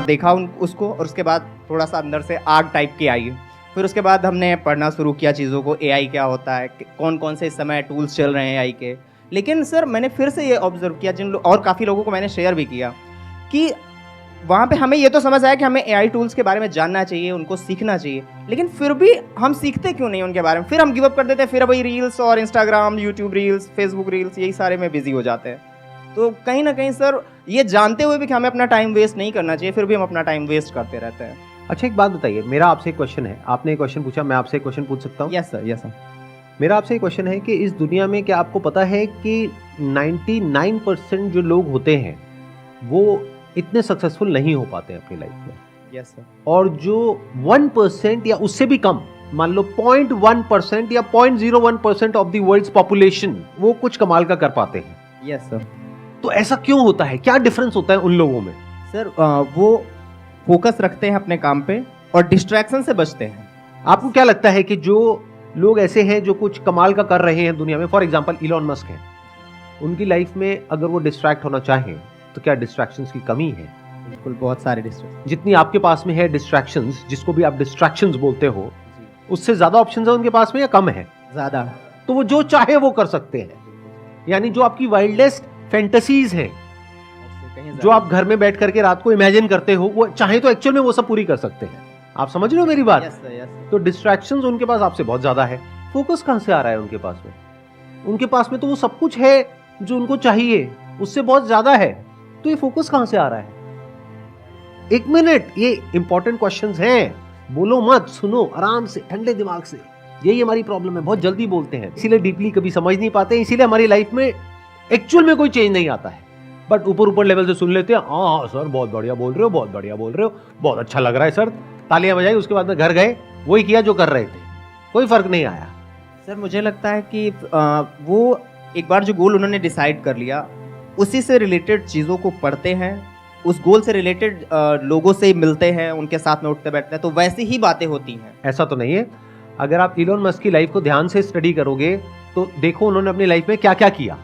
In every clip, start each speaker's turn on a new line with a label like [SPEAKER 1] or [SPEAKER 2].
[SPEAKER 1] देखा उसको, और उसके बाद थोड़ा सा अंदर से आग टाइप की आई। फिर उसके बाद हमने पढ़ना शुरू किया चीज़ों को, एआई क्या होता है, कौन कौन से इस समय टूल्स चल रहे हैं एआई के। लेकिन सर मैंने फिर से ये ऑब्जर्व किया, और काफ़ी लोगों को मैंने शेयर भी किया, कि वहाँ पे हमें ये तो समझ आया कि हमें एआई टूल्स के बारे में जानना चाहिए, उनको सीखना चाहिए, लेकिन फिर भी हम सीखते क्यों नहीं उनके बारे में? फिर हम गिव अप कर देते हैं, फिर वही रील्स और Instagram, YouTube reels, Facebook reels, यही सारे में बिजी हो जाते हैं। तो कहीं ना कहीं सर ये जानते हुए भी कि हमें अपना टाइम वेस्ट नहीं करना चाहिए, फिर भी हम अपना टाइम वेस्ट करते रहते हैं।
[SPEAKER 2] अच्छा, एक बात बताइए, मेरा आपसे एक क्वेश्चन है। आपने एक क्वेश्चन पूछा, मैं आपसे एक क्वेश्चन पूछ सकता हूँ?
[SPEAKER 1] Yes sir, yes sir.
[SPEAKER 2] मेरा आपसे एक क्वेश्चन है कि इस दुनिया में क्या आपको पता है कि 99% जो लोग होते हैं वो इतने सक्सेसफुल नहीं हो पाते अपनी लाइफ में?
[SPEAKER 1] Yes sir.
[SPEAKER 2] और जो 1% या उससे भी कम, मान लो 0.1% या 0.01% ऑफ द वर्ल्ड्स पॉपुलेशन, वो कुछ कमाल का कर पाते हैं।
[SPEAKER 1] Yes sir.
[SPEAKER 2] तो ऐसा क्यों होता है? क्या डिफरेंस होता है उन लोगों में?
[SPEAKER 1] सर वो फोकस रखते हैं अपने काम पे और डिस्ट्रैक्शन से बचते हैं।
[SPEAKER 2] आपको क्या लगता है कि जो लोग ऐसे हैं जो कुछ कमाल का कर रहे हैं दुनिया में, फॉर एग्जांपल इलॉन मस्क हैं, उनकी लाइफ में अगर वो डिस्ट्रैक्ट होना चाहें तो क्या डिस्ट्रैक्शंस की कमी है?
[SPEAKER 1] बिल्कुल, बहुत सारे डिस्ट्रैक्शन।
[SPEAKER 2] जितनी आपके पास में है डिस्ट्रैक्शंस, जिसको भी आप डिस्ट्रैक्शंस बोलते हो, उससे ज्यादा ऑप्शंस है उनके पास में या कम है?
[SPEAKER 1] ज्यादा।
[SPEAKER 2] तो वो जो चाहे वो कर सकते हैं। यानी जो आपकी वाइल्डेस्ट फैंटेसीज हैं, जो आप घर में बैठ करके रात को इमेजिन करते हो, वो चाहे तो एक्चुअल में वो सब पूरी कर सकते हैं। आप समझ रहे हो मेरी बात?
[SPEAKER 1] Yes sir, yes sir.
[SPEAKER 2] तो डिस्ट्रैक्शंस उनके पास आपसे बहुत ज्यादा है। फोकस कहां से आ रहा है उनके पास में? उनके पास में तो वो सब कुछ है जो उनको चाहिए, उससे बहुत ज्यादा है। तो ये फोकस कहां से आ रहा है? एक मिनट, ये इंपॉर्टेंट क्वेश्चंस हैं, बोलो मत, सुनो आराम से, ठंडे दिमाग से। यही हमारी प्रॉब्लम है, बहुत जल्दी बोलते हैं, इसीलिए डीपली कभी समझ नहीं पाते, इसीलिए हमारी लाइफ में एक्चुअल में कोई चेंज नहीं आता है। बट ऊपर ऊपर लेवल से सुन लेते हैं, हाँ सर बहुत बढ़िया बोल रहे हो, बहुत बढ़िया बोल रहे हो, बहुत अच्छा लग रहा है सर, तालियां बजाई। उसके बाद में घर गए, वही किया जो कर रहे थे, कोई फर्क नहीं आया।
[SPEAKER 1] सर मुझे लगता है कि वो एक बार जो गोल उन्होंने डिसाइड कर लिया, उसी से रिलेटेड चीज़ों को पढ़ते हैं, उस गोल से रिलेटेड लोगों से मिलते हैं, उनके साथ में उठते बैठते हैं, तो वैसी ही बातें होती हैं।
[SPEAKER 2] ऐसा तो नहीं है। अगर आप इलोन मस्क की लाइफ को ध्यान से स्टडी करोगे तो देखो उन्होंने अपनी लाइफ में क्या क्या किया।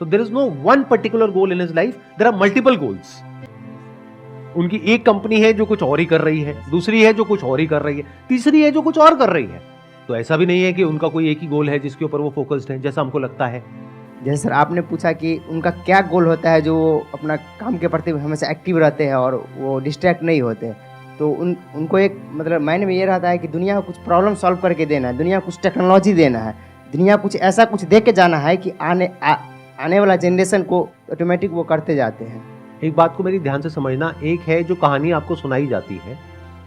[SPEAKER 2] So there is no one particular goal in his life, there are multiple goals. उनकी एक कंपनी है जो कुछ और ही कर रही है, दूसरी है जो कुछ और ही कर रही है, तीसरी है जो कुछ और कर रही है। तो ऐसा भी नहीं है कि उनका कोई एक ही गोल है जिसके ऊपर वो फोकस्ड है, जैसा हमको लगता है।
[SPEAKER 1] जैसे सर आपने पूछा कि उनका क्या गोल होता है जो अपना काम के प्रति हमेशा एक्टिव रहते हैं और वो डिस्ट्रैक्ट नहीं होते, तो उनको एक मतलब माइंड में ये रहता है कि दुनिया को कुछ प्रॉब्लम सॉल्व करके देना है, दुनिया को कुछ टेक्नोलॉजी देना है, दुनिया कुछ ऐसा कुछ दे के जाना है कि आने वाला जनरेशन को ऑटोमेटिक वो करते जाते हैं।
[SPEAKER 2] एक बात को मेरी ध्यान से समझना, एक है जो कहानी आपको सुनाई जाती है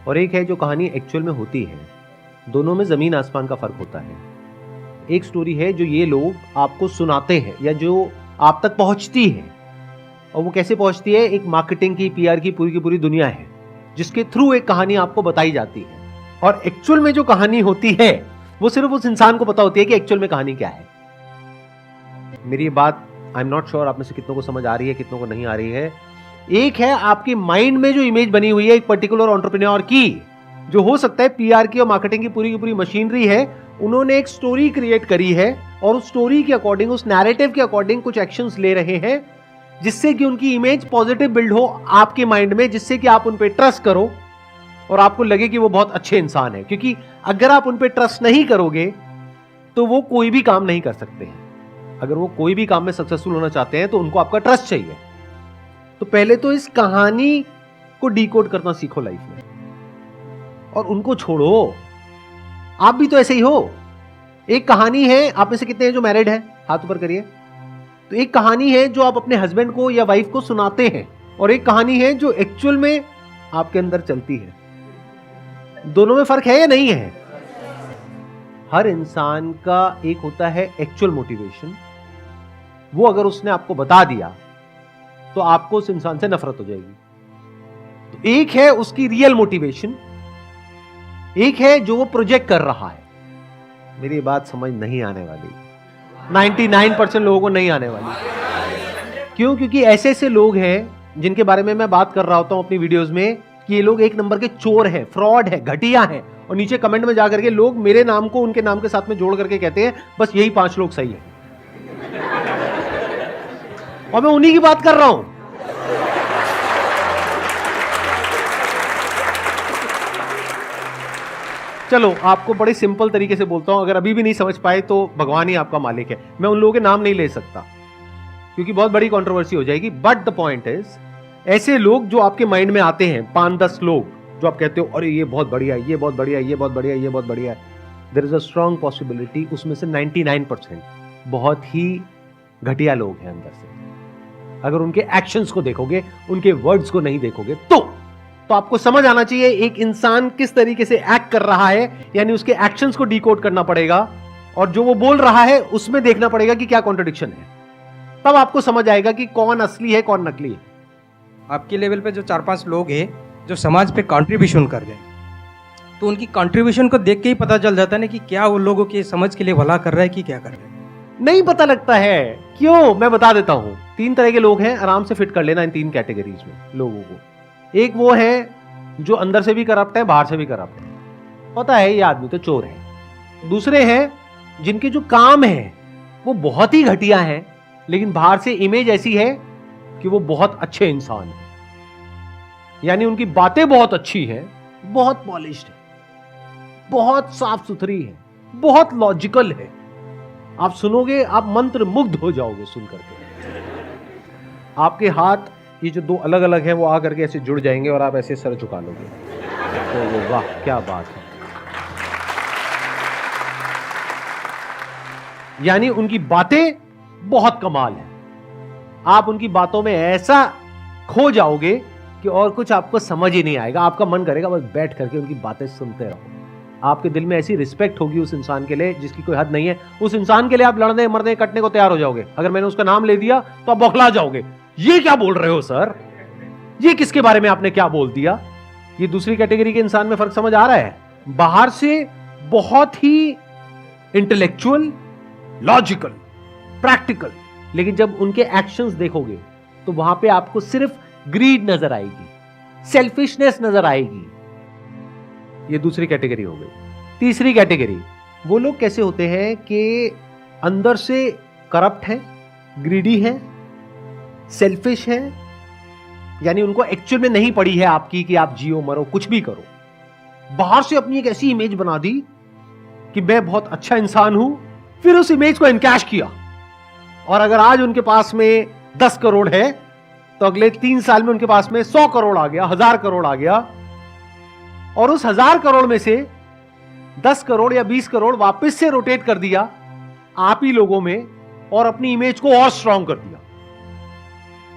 [SPEAKER 2] और एक है जो कहानी एक्चुअल में होती है। दोनों में जमीन आसमान का फर्क होता है। एक स्टोरी है जो ये लोग आपको सुनाते हैं या जो आप तक पहुंचती है, और वो कैसे पहुंचती है? एक मार्केटिंग की, पीआर की पूरी दुनिया है जिसके थ्रू एक कहानी आपको बताई जाती है। और एक्चुअल में जो कहानी होती है वो सिर्फ उस इंसान को पता होती है कि एक्चुअल में कहानी क्या है। मेरी बात आई एम नॉट श्योर आप में से कितनों को समझ आ रही है, कितनों को नहीं आ रही है। एक है आपकी माइंड में जो इमेज बनी हुई है एक पर्टिकुलर एंटरप्रेन्योर की, जो हो सकता है पीआर की और मार्केटिंग की पूरी मशीनरी है, उन्होंने एक स्टोरी क्रिएट करी है और उस स्टोरी के अकॉर्डिंग, उस नैरेटिव के अकॉर्डिंग कुछ एक्शंस ले रहे हैं जिससे कि उनकी इमेज पॉजिटिव बिल्ड हो आपके माइंड में, जिससे कि आप उन पे ट्रस्ट करो और आपको लगे कि वो बहुत अच्छे इंसान है। क्योंकि अगर आप उन पे ट्रस्ट नहीं करोगे तो वो कोई भी काम नहीं कर सकते हैं। अगर वो कोई भी काम में सक्सेसफुल होना चाहते हैं तो उनको आपका ट्रस्ट चाहिए। तो पहले तो इस कहानी को डिकोड करना सीखो लाइफ में, और उनको छोड़ो। आप भी तो ऐसे ही हो। एक कहानी है, आप में से कितने हैं जो मैरिड है? हाथ ऊपर करिए। तो एक कहानी है जो आप अपने हस्बैंड को या वाइफ को सुनाते हैं, और एक कहानी है जो एक्चुअल में आपके अंदर चलती है। दोनों में फर्क है या नहीं है? हर इंसान का एक होता है एक्चुअल मोटिवेशन, वो अगर उसने आपको बता दिया तो आपको उस इंसान से नफरत हो जाएगी। तो एक है उसकी रियल मोटिवेशन, एक है जो वो प्रोजेक्ट कर रहा है। मेरी बात समझ नहीं आने वाली, 99% लोगों को नहीं आने वाली। क्यों? क्योंकि ऐसे ऐसे लोग हैं जिनके बारे में मैं बात कर रहा होता हूं अपनी वीडियोस में कि ये लोग एक नंबर के चोर हैं, फ्रॉड है, घटिया हैं, और नीचे कमेंट में जाकर के लोग मेरे नाम को उनके नाम के साथ में जोड़ करके कहते हैं बस यही 5 लोग सही है। और मैं उन्हीं की बात कर रहा हूं। चलो आपको बड़े सिंपल तरीके से बोलता हूं, अगर अभी भी नहीं समझ पाए तो भगवान ही आपका मालिक है। मैं उन लोगों के नाम नहीं ले सकता क्योंकि बहुत बड़ी कंट्रोवर्सी हो जाएगी, बट द पॉइंट इज, ऐसे लोग जो आपके माइंड में आते हैं 5-10 लोग जो आप कहते हो अरे ये बहुत बढ़िया है, ये बहुत बढ़िया है, ये बहुत बढ़िया है, ये बहुत बढ़िया है, there is a strong possibility उसमें से 99% बहुत ही घटिया लोग हैं अंदर से। अगर उनके एक्शंस को देखोगे, उनके वर्ड्स को नहीं देखोगे तो आपको समझ आना चाहिए एक इंसान किस तरीके से एक्ट कर रहा है, यानी उसके एक्शंस को डिकोड करना पड़ेगा और जो वो बोल रहा है उसमें देखना पड़ेगा कि क्या कॉन्ट्रडिक्शन है, तब आपको समझ आएगा कि कौन असली है कौन नकली है।
[SPEAKER 3] आपके लेवल पे जो 4-5 लोग हैं जो समाज पे कंट्रीब्यूशन कर रहे हैं, तो उनकी कंट्रीब्यूशन को देख के ही पता चल जाता है ना कि क्या वो लोगों के समझ के लिए भला कर रहा है कि क्या कर रहा है।
[SPEAKER 2] नहीं पता लगता है क्यों, मैं बता देता हूं। 3 तरह के लोग हैं, आराम से फिट कर लेना इन 3 कैटेगरीज में लोगों को। एक वो है जो अंदर से भी करप्ट है, बाहर से भी करप्ट है, पता है ये आदमी तो चोर है। दूसरे हैं जिनके जो काम है वो बहुत ही घटिया है, लेकिन बाहर से इमेज ऐसी है कि वो बहुत अच्छे इंसान है, यानी उनकी बातें बहुत अच्छी हैं, बहुत पॉलिश्ड है, बहुत साफ सुथरी है, बहुत लॉजिकल है। आप सुनोगे आप मंत्र मुग्ध हो जाओगे सुन करके। आपके हाथ ये जो 2 अलग अलग हैं वो आकर के ऐसे जुड़ जाएंगे और आप ऐसे सर झुका लोगे, तो वो वाह क्या बात है। यानी उनकी बातें बहुत कमाल है, आप उनकी बातों में ऐसा खो जाओगे कि और कुछ आपको समझ ही नहीं आएगा, आपका मन करेगा बस बैठ करके उनकी बातें सुनते रहो। आपके दिल में ऐसी रिस्पेक्ट होगी उस इंसान के लिए जिसकी कोई हद नहीं है। उस इंसान के लिए आप लड़ने मरने कटने को तैयार हो जाओगे। अगर मैंने उसका नाम ले दिया तो आप बौखला जाओगे, ये क्या बोल रहे हो सर, ये किसके बारे में आपने क्या बोल दिया। ये दूसरी कैटेगरी के इंसान में फर्क समझ आ रहा है। बाहर से बहुत ही इंटेलेक्चुअल, लॉजिकल, प्रैक्टिकल, लेकिन जब उनके एक्शंस देखोगे तो वहां पे आपको सिर्फ ग्रीड नजर आएगी, सेल्फिशनेस नजर आएगी। ये दूसरी कैटेगरी हो गई। तीसरी कैटेगरी वो लोग कैसे होते हैं कि अंदर से करप्ट हैं, ग्रीडी हैं, सेल्फिश हैं, यानी उनको एक्चुअल में नहीं पड़ी है आपकी कि आप जियो मरो कुछ भी करो। बाहर से अपनी एक ऐसी इमेज बना दी कि मैं बहुत अच्छा इंसान हूं, फिर उस इमेज को इनकैश किया, और अगर आज उनके पास में 10 करोड़ है तो अगले 3 साल में उनके पास में 100 करोड़ आ गया, 1000 करोड़ आ गया, और उस 1000 करोड़ में से 10 करोड़ या 20 करोड़ वापस से रोटेट कर दिया आप ही लोगों में और अपनी इमेज को और स्ट्रांग कर दिया।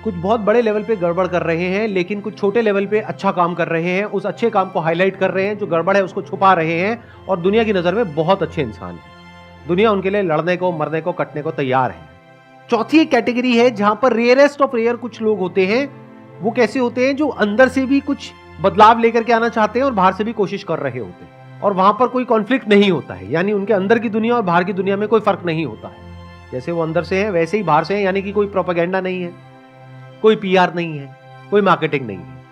[SPEAKER 2] कुछ बहुत बड़े लेवल पे गड़बड़ कर रहे हैं, लेकिन कुछ छोटे लेवल पे अच्छा काम कर रहे हैं, उस अच्छे काम को हाईलाइट कर रहे हैं, जो गड़बड़ है उसको छुपा रहे हैं, और दुनिया की नजर में बहुत अच्छे इंसान हैं। दुनिया उनके लिए लड़ने को, मरने को, कटने को तैयार है। चौथी एक कैटेगरी है जहां पर रेयरेस्ट ऑफ रेयर कुछ लोग होते हैं। वो कैसे होते हैं, जो अंदर से भी कुछ बदलाव लेकर के आना चाहते हैं और बाहर से भी कोशिश कर रहे होते हैं, और वहां पर कोई कॉन्फ्लिक्ट नहीं होता है, यानी उनके अंदर की दुनिया और बाहर की दुनिया में कोई फर्क नहीं होता है। जैसे वो अंदर से है वैसे ही बाहर से है, यानी कि कोई प्रोपेगेंडा नहीं है, कोई पीआर नहीं है, कोई मार्केटिंग नहीं है,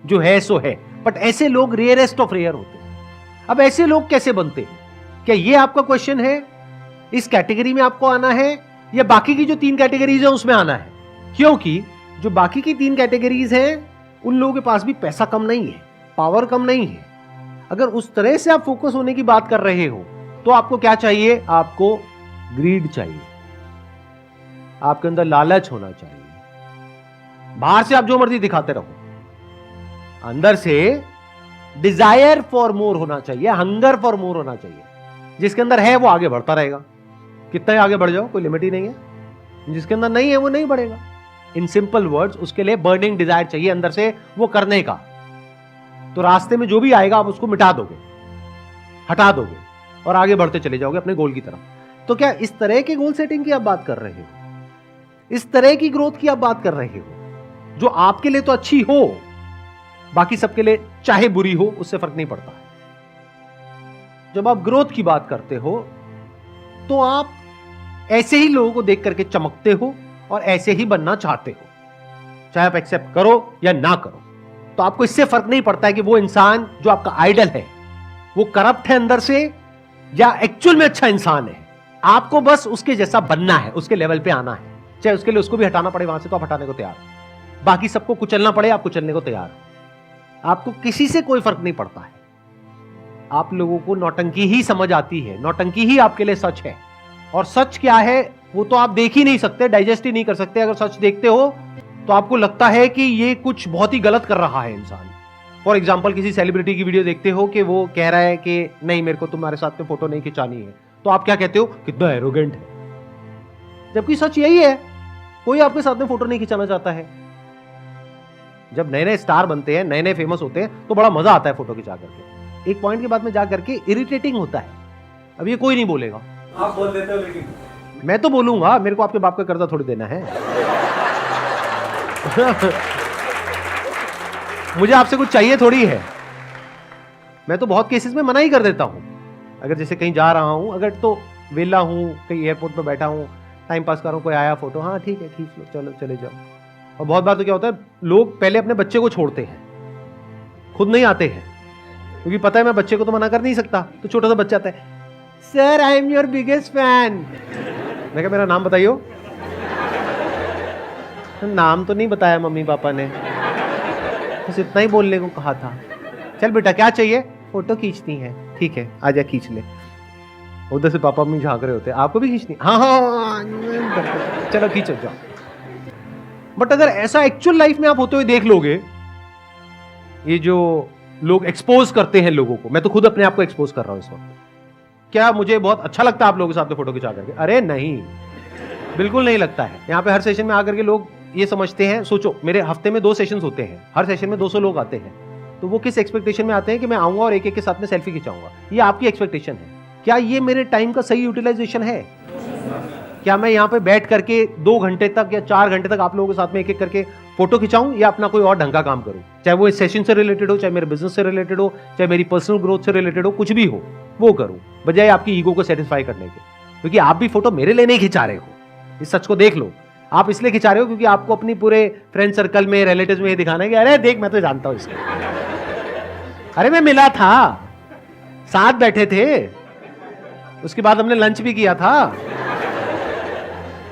[SPEAKER 2] जो है सो है। बट ऐसे लोग रेयरेस्ट ऑफ रेयर होते हैं। अब ऐसे लोग कैसे बनते हैं, क्या ये आपका क्वेश्चन है? इस कैटेगरी में आपको आना है या बाकी की जो 3 कैटेगरीज है उसमें आना है? क्योंकि जो बाकी की 3 कैटेगरीज हैं उन लोगों के पास भी पैसा कम नहीं है, पावर कम नहीं है। अगर उस तरह से आप फोकस होने की बात कर रहे हो तो आपको क्या चाहिए? आपको ग्रीड चाहिए, आपके अंदर लालच होना चाहिए। बाहर से आप जो मर्जी दिखाते रहो, अंदर से डिजायर फॉर मोर होना चाहिए, हंगर फॉर मोर होना चाहिए। जिसके अंदर है वो आगे बढ़ता रहेगा, कितना ही आगे बढ़ जाओ कोई लिमिट ही नहीं है। जिसके अंदर नहीं है वो नहीं बढ़ेगा। इन सिंपल वर्ड्स, उसके लिए बर्निंग डिजायर चाहिए अंदर से वो करने का। तो रास्ते में जो भी आएगा आप उसको मिटा दोगे, हटा दोगे और आगे बढ़ते चले जाओगे अपने गोल की तरफ। तो क्या इस तरह के गोल सेटिंग की आप बात कर रहे हो? इस तरह की ग्रोथ की आप बात कर रहे हो जो आपके लिए तो अच्छी हो, बाकी सबके लिए चाहे बुरी हो उससे फर्क नहीं पड़ता है। जब आप ग्रोथ की बात करते हो तो आप ऐसे ही लोगों को देख करके चमकते हो और ऐसे ही बनना चाहते हो, चाहे आप एक्सेप्ट करो या ना करो। तो आपको इससे फर्क नहीं पड़ता है कि वो इंसान जो आपका आइडल है वो करप्ट है अंदर से या एक्चुअल में अच्छा इंसान है। आपको बस उसके जैसा बनना है, उसके लेवल पे आना है। चाहे उसके लिए उसको भी हटाना पड़े वहां से तो आप हटाने को तैयार हो, बाकी सबको कुचलना पड़े आप कुचलने को तैयार हो। आपको किसी से कोई फर्क नहीं पड़ता है। आप लोगों को नौटंकी ही समझ आती है, नौटंकी ही आपके लिए सच है। और सच क्या है वो तो आप देख ही नहीं सकते, डाइजेस्ट ही नहीं कर सकते। अगर सच देखते हो तो आपको लगता है कि ये कुछ बहुत ही गलत कर रहा है इंसान। फॉर एग्जाम्पल, किसी सेलिब्रिटी की वीडियो देखते हो कि वो कह रहा है कि नहीं मेरे को तुम्हारे साथ में फोटो नहीं खिंचानी है, तो आप क्या कहते हो, कितना एरोगेंट है। जबकि सच यही है, कोई आपके साथ में फोटो नहीं खिंचाना चाहता है। जब नए नए स्टार बनते हैं, नए नए फेमस होते हैं, तो बड़ा मजा आता है फोटो खिंचा करके। एक पॉइंट के बाद में जा करके इरिटेटिंग होता है। अब ये कोई नहीं बोलेगा,
[SPEAKER 4] आप बोल देते हो, लेकिन
[SPEAKER 2] मैं तो बोलूंगा, मेरे को आपके बाप का कर्जा थोड़ी देना है। मुझे आपसे कुछ चाहिए थोड़ी है। मैं तो बहुत केसेस में मना ही कर देता हूं। अगर जैसे कहीं जा रहा हूं, अगर तो वेला हूं, कहीं एयरपोर्ट पर बैठा हूं, टाइम पास कर रहा हूं, कोई आया फोटो, हाँ ठीक है खींच लो, चलो चले जाओ। और बहुत बार तो क्या होता है, लोग पहले अपने बच्चे को छोड़ते हैं, खुद नहीं आते हैं, क्योंकि पता है मैं बच्चे को तो मना कर नहीं सकता। तो छोटा सा बच्चा आता है, sir I am your biggest fan. मैं कहा मेरा नाम बताइयो। नाम तो नहीं बताया मम्मी पापा ने, बस इतना ही बोलने को कहा था। चल बेटा क्या चाहिए, फोटो खींचनी है, ठीक है आजा खींच ले। उधर से पापा मम्मी झांक रहे होते, आपको भी खींचनी, हाँ हाँ चलो खींचो जाओ। बट अगर ऐसा एक्चुअल लाइफ में आप होते हुए देख लोगे, ये जो लोग एक्सपोज करते हैं लोगों को, मैं तो खुद अपने आप को एक्सपोज कर रहा हूं इस वक्त। क्या मुझे बहुत अच्छा लगता है आप लोगों के साथ में फोटो खिंचा करके? अरे नहीं, बिल्कुल नहीं लगता है। यहाँ पे हर सेशन में आकर के लोग ये समझते हैं, सोचो मेरे हफ्ते में 2 सेशंस होते हैं, हर सेशन में 200 लोग आते हैं, तो वो किस एक्सपेक्टेशन में आते हैं कि मैं आऊंगा और एक एक के साथ में सेल्फी खिंचाऊंगा। ये आपकी एक्सपेक्टेशन है। क्या ये मेरे टाइम का सही यूटिलाइजेशन है? क्या मैं यहाँ पे बैठ करके 2 घंटे तक या 4 घंटे तक आप लोगों के साथ में एक एक करके फोटो खिंचाऊं, या अपना कोई और ढंग का काम करूं? चाहे वो इस सेशन से रिलेटेड हो, चाहे मेरे बिजनेस से रिलेटेड हो, चाहे मेरी पर्सनल ग्रोथ से रिलेटेड हो, कुछ भी हो वो करूं, बजाय आपकी ईगो को सेटिस्फाई करने के। क्योंकि आप भी फोटो मेरे लिए नहीं खिंचा रहे हो, इस सच को देख लो। आप इसलिए खिंचा रहे हो क्योंकि आपको अपनी पूरे फ्रेंड सर्कल में, रिलेटिव्स में ये दिखाना है कि अरे देख मैं तो जानता हूं इसको, अरे मैं मिला था, साथ बैठे थे, उसके बाद हमने लंच भी किया था।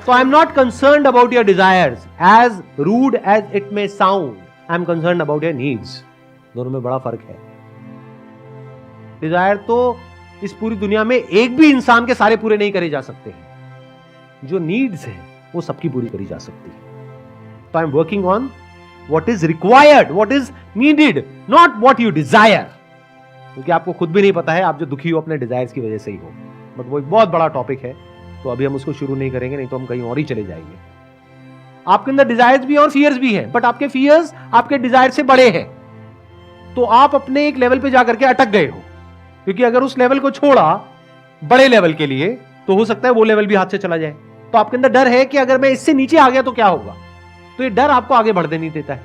[SPEAKER 2] So I am not concerned about your desires, as rude as it may sound. I am concerned about your needs. दोनों में बड़ा फर्क है। डिजायर तो इस पूरी दुनिया में एक भी इंसान के सारे पूरे नहीं करे जा सकते हैं। जो नीड्स है वो सबकी पूरी करी जा सकती है। तो I am working on what is required, what is needed, not what you desire. क्योंकि आपको खुद भी नहीं पता है आप जो दुखी हो अपने डिजायर्स की वजह से ही हो। बट वो एक बहुत बड़ा टॉपिक है, तो अभी हम उसको शुरू नहीं करेंगे, नहीं तो हम कहीं और ही चले जाएंगे। आपके अंदर डिजायर्स भी और फियर्स भी हैं, बट आपके फियर्स आपके डिजायर से बड़े हैं। तो आप अपने एक लेवल पे जाकर के अटक गए हो, क्योंकि अगर उस लेवल को छोड़ा बड़े लेवल के लिए, तो हो सकता है वो लेवल भी हाथ से चला जाए। तो आपके अंदर डर है कि अगर मैं इससे नीचे आ गया तो क्या होगा। तो ये डर आपको आगे बढ़ने नहीं देता है।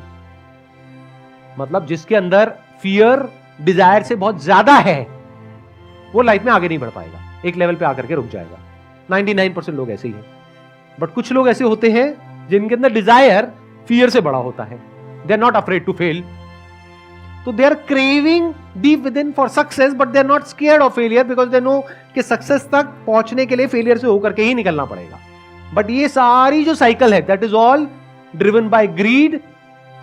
[SPEAKER 2] मतलब जिसके अंदर फियर डिजायर से बहुत ज्यादा है, वो लाइफ में आगे नहीं बढ़ पाएगा, एक लेवल पे आकर के रुक जाएगा। 99% लोग ऐसे ही हैं। बट कुछ लोग ऐसे होते हैं जिनके अंदर डिजायर फियर से बड़ा होता है। They are not afraid to fail, तो they are craving deep within for success, but they are not scared of failure, because they know कि सक्सेस तक पहुंचने के लिए फेलियर से होकर के ही निकलना पड़ेगा। बट ये सारी जो साइकिल है, that is all driven by greed,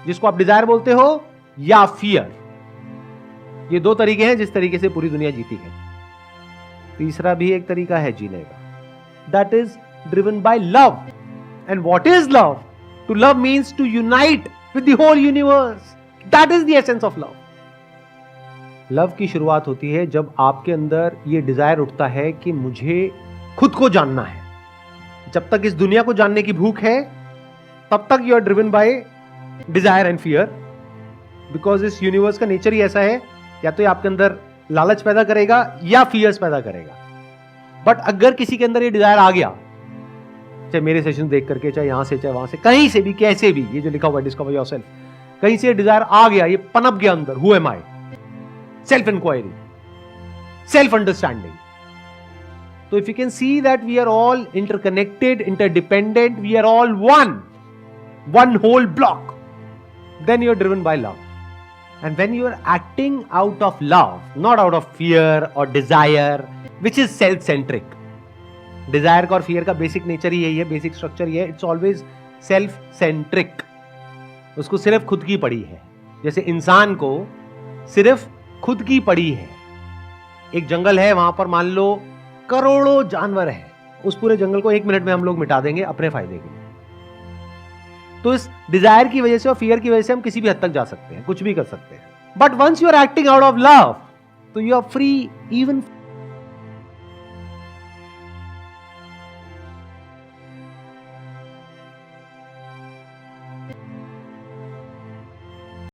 [SPEAKER 2] जिसको आप डिजायर बोलते हो, या फियर। ये 2 तरीके हैं जिस तरीके से पूरी दुनिया जीती है। तीसरा भी एक तरीका है जीने का, that is driven by love. And what is love? To love means to unite with the whole universe. That is the essence of love. Love की शुरुआत होती है जब आपके अंदर ये डिजायर उठता है कि मुझे खुद को जानना है। जब तक इस दुनिया को जानने की भूख है, तब तक you are driven by desire and fear, because इस यूनिवर्स का नेचर ही ऐसा है, या तो ये आपके अंदर लालच पैदा करेगा या फियर्स पैदा करेगा। बट अगर किसी के अंदर ये डिजायर आ गया, चाहे मेरे सेशन देख करके, चाहे यहां से, चाहे वहां से, कहीं से भी, कैसे भी, ये जो लिखा हुआ है डिस्कवर योरसेल्फ, कहीं से डिजायर आ गया, ये पनप गया अंदर, who am I, self inquiry, self understanding. तो if you can see that we are all interconnected, interdependent, we are all one whole block, then you are driven by love. And when you are acting out of love, not out of fear or desire, which is self-centric. Desire का और fear का basic nature ही यही है, basic structure ये है, it's always self-centric. उसको सिर्फ खुद की पड़ी है। जैसे इंसान को सिर्फ खुद की पड़ी है, एक जंगल है, वहां पर मान लो करोड़ों जानवर है, उस पूरे जंगल को 1 मिनट में हम लोग मिटा देंगे अपने फायदे के लिए। तो इस डिजायर की वजह से और फियर की वजह से हम किसी भी हद तक जा सकते हैं, कुछ भी कर सकते हैं। But once you are acting out of love, तो यू आर फ्री इवन